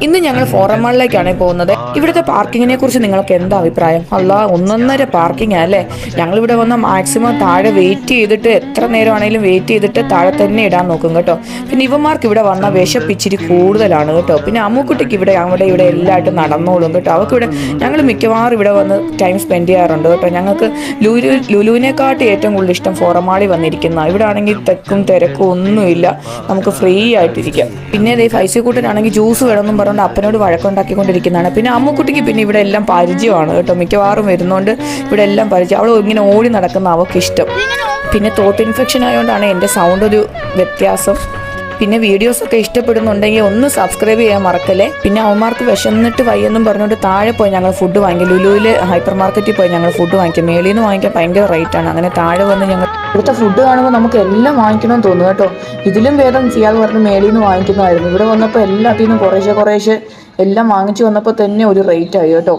ഇന്ന് ഞങ്ങൾ ഫോറം മാളിലേക്കാണ് പോകുന്നത്. ഇവിടുത്തെ പാർക്കിങ്ങിനെ കുറിച്ച് നിങ്ങൾക്ക് എന്താ അഭിപ്രായം? ഒന്നൊന്നര പാർക്കിംഗ് അല്ലേ. ഞങ്ങളിവിടെ വന്ന മാക്സിമം താഴെ വെയിറ്റ് ചെയ്തിട്ട് എത്ര നേരമാണെങ്കിലും വെയിറ്റ് ചെയ്തിട്ട് താഴെ തന്നെ ഇടാൻ നോക്കും കേട്ടോ. പിന്നെ ഇവന്മാർക്ക് ഇവിടെ വന്ന വിശപ്പിച്ചിരി കൂടുതലാണ് കേട്ടോ. പിന്നെ അമ്മുക്കുട്ടിക്ക് ഇവിടെ ഇവിടെ എല്ലായിട്ടും നടന്നോളും കേട്ടോ. അവർക്ക് ഞങ്ങൾ മിക്കവാറും ഇവിടെ വന്ന് ടൈം സ്പെൻഡ് ചെയ്യാറുണ്ട് കേട്ടോ. ഞങ്ങൾക്ക് ലുലുവിനെക്കാട്ടി ഏറ്റവും കൂടുതൽ ഇഷ്ടം ഫോറം മാളിൽ വന്നിരിക്കുന്ന. ഇവിടെ ആണെങ്കിൽ തിരക്കും ഒന്നുമില്ല, നമുക്ക് ഫ്രീ ആയിട്ടിരിക്കാം. പിന്നെ ഫൈസിക്കൂട്ടനാണെങ്കിൽ ജ്യൂസ് വേണമെന്നും പറഞ്ഞുകൊണ്ട് അപ്പനോട് വഴക്കുണ്ടാക്കിക്കൊണ്ടിരിക്കുന്നതാണ്. പിന്നെ അമ്മുക്കുട്ടിക്ക് പിന്നെ ഇവിടെ എല്ലാം പരിചയമാണ് കേട്ടോ. മിക്കവാറും വരുന്നതുകൊണ്ട് ഇവിടെ എല്ലാം പരിചയം. അവൾ ഇങ്ങനെ ഓടി നടക്കുന്ന അവൾക്ക് ഇഷ്ടം. പിന്നെ തോട്ട് ഇൻഫെക്ഷൻ ആയതുകൊണ്ടാണ് എൻ്റെ സൗണ്ട് ഒരു വ്യത്യാസം. പിന്നെ വീഡിയോസൊക്കെ ഇഷ്ടപ്പെടുന്നുണ്ടെങ്കിൽ ഒന്ന് സബ്സ്ക്രൈബ് ചെയ്യാൻ മറക്കല്ലേ. പിന്നെ അവന്മാർക്ക് വിശന്നിട്ട് വയ്യെന്നും പറഞ്ഞുകൊണ്ട് താഴെ പോയി ഞങ്ങൾ ഫുഡ് വാങ്ങിക്കും. ലുലുവിൽ ഹൈപ്പർ മാർക്കറ്റിൽ പോയി ഞങ്ങൾ ഫുഡ് വാങ്ങിക്കും. മേളിൽ നിന്ന് വാങ്ങിക്കാൻ ഭയങ്കര റേറ്റാണ്. അങ്ങനെ താഴെ വന്ന് ഞങ്ങൾ ഇവിടുത്തെ ഫുഡ് കാണുമ്പോൾ നമുക്ക് എല്ലാം വാങ്ങിക്കണമെന്ന് തോന്നുന്നു കേട്ടോ. ഇതിലും ഭേദം ചെയ്യാതെ പറഞ്ഞ് മേളിൽ നിന്ന് വാങ്ങിക്കുന്നതായിരുന്നു. ഇവിടെ വന്നപ്പോൾ എല്ലാത്തിൽ നിന്നും കുറേശ്ശെ എല്ലാം വാങ്ങിച്ചു വന്നപ്പോൾ തന്നെ ഒരു റേറ്റ് ആയി കേട്ടോ.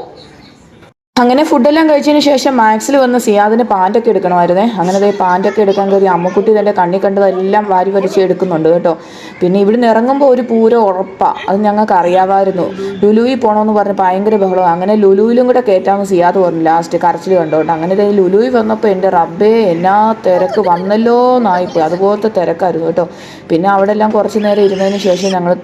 അങ്ങനെ ഫുഡെല്ലാം കഴിച്ചതിന് ശേഷം മാക്സിൽ വന്ന് സിയാദിന് പാൻറ്റൊക്കെ എടുക്കണമായിരുന്നേ. അങ്ങനെ പാൻറ്റൊക്കെ എടുക്കാൻ കയറി അമ്മുക്കുട്ടി തൻ്റെ കണ്ണി കണ്ടതെല്ലാം വാരി വലിച്ച് എടുക്കുന്നുണ്ട് കേട്ടോ. പിന്നെ ഇവിടുന്ന് ഇറങ്ങുമ്പോൾ ഒരു പൂരം ഉറപ്പാണ്, അത് ഞങ്ങൾക്ക് അറിയാമായിരുന്നു. ലുലുവിൽ പോകണമെന്ന് പറഞ്ഞ് ഭയങ്കര ബഹളം. അങ്ങനെ ലുലുവിലും കൂടെ കയറ്റാമെന്ന് സിയാദ് പറഞ്ഞു ലാസ്റ്റ് കരച്ചിൽ കണ്ടോട്ടോ. അങ്ങനെ ലുലുവിൽ വന്നപ്പോൾ എൻ്റെ റബ്ബേ എന്നാ തിരക്ക് വന്നല്ലോ എന്നായിപ്പോയി. അതുപോലത്തെ തിരക്കായിരുന്നു കേട്ടോ. പിന്നെ അവിടെ എല്ലാം കുറച്ച് നേരം ഇരുന്നതിന് ശേഷം ഞങ്ങൾ